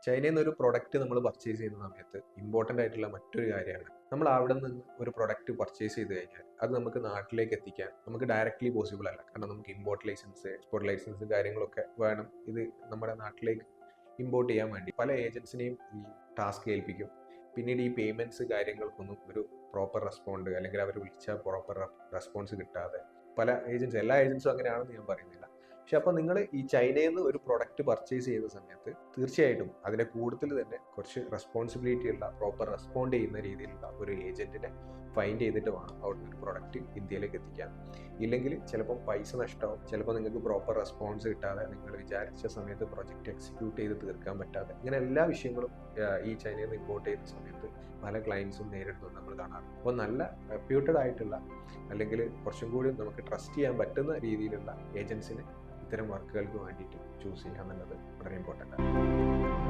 ചൈനയിൽ നിന്ന് ഒരു പ്രൊഡക്റ്റ് നമ്മൾ പർച്ചേസ് ചെയ്യുന്ന സമയത്ത് ഇമ്പോർട്ടൻ്റ് ആയിട്ടുള്ള മറ്റൊരു കാര്യമാണ്, നമ്മൾ അവിടെ നിന്ന് ഒരു പ്രൊഡക്റ്റ് പർച്ചേസ് ചെയ്ത് കഴിഞ്ഞാൽ അത് നമുക്ക് നാട്ടിലേക്ക് എത്തിക്കാൻ നമുക്ക് ഡയറക്റ്റ്ലി പോസിബിൾ അല്ല. കാരണം നമുക്ക് ഇമ്പോർട്ട് ലൈസൻസ്, എക്സ്പോർട്ട് ലൈസൻസ് കാര്യങ്ങളൊക്കെ വേണം. ഇത് നമ്മുടെ നാട്ടിലേക്ക് ഇമ്പോർട്ട് ചെയ്യാൻ വേണ്ടി പല ഏജൻസിനെയും ഈ ടാസ്ക് ഏൽപ്പിക്കും. പിന്നീട് ഈ പേയ്മെൻറ്റ്സ് കാര്യങ്ങൾക്കൊന്നും ഒരു പ്രോപ്പർ റെസ്പോണ്ട്, അല്ലെങ്കിൽ അവർ വിളിച്ചാൽ പ്രോപ്പർ റെസ്പോൺസ് കിട്ടാതെ പല ഏജൻസി, എല്ലാ ഏജൻസും അങ്ങനെയാണെന്ന് ഞാൻ പറയുന്നില്ല. പക്ഷെ അപ്പോൾ നിങ്ങൾ ഈ ചൈനയിൽ നിന്ന് ഒരു പ്രൊഡക്റ്റ് പർച്ചേസ് ചെയ്യുന്ന സമയത്ത് തീർച്ചയായിട്ടും അതിനെ കൂടുതൽ തന്നെ കുറച്ച് റെസ്പോൺസിബിലിറ്റി ഉള്ള, പ്രോപ്പർ റെസ്പോണ്ട് ചെയ്യുന്ന രീതിയിലുള്ള ഒരു ഏജന്റിനെ ഫൈൻഡ് ചെയ്തിട്ട് വേണം അവിടുന്ന് ഒരു പ്രൊഡക്റ്റ് ഇന്ത്യയിലേക്ക് എത്തിക്കാൻ. ഇല്ലെങ്കിൽ ചിലപ്പം പൈസ നഷ്ടമാവും, ചിലപ്പോൾ നിങ്ങൾക്ക് പ്രോപ്പർ റെസ്പോൺസ് കിട്ടാതെ നിങ്ങൾ വിചാരിച്ച സമയത്ത് പ്രൊജക്റ്റ് എക്സിക്യൂട്ട് ചെയ്ത് തീർക്കാൻ പറ്റാതെ, ഇങ്ങനെ എല്ലാ വിഷയങ്ങളും ഈ ചൈനയിൽ നിന്ന് ഇമ്പോർട്ട് ചെയ്യുന്ന സമയത്ത് പല ക്ലയൻസും നേരിടുന്നത് നമ്മൾ കാണാറുണ്ട്. അപ്പോൾ നല്ല റെപ്യൂട്ടഡ് ആയിട്ടുള്ള, അല്ലെങ്കിൽ കുറച്ചും കൂടി നമുക്ക് ട്രസ്റ്റ് ചെയ്യാൻ പറ്റുന്ന രീതിയിലുള്ള ഏജൻസിനെ ഇത്തരം വർക്കുകൾക്ക് വേണ്ടിയിട്ട് ചൂസ് ചെയ്യുക എന്നുള്ളത് വളരെ ഇമ്പോർട്ടൻ്റ് ആണ്.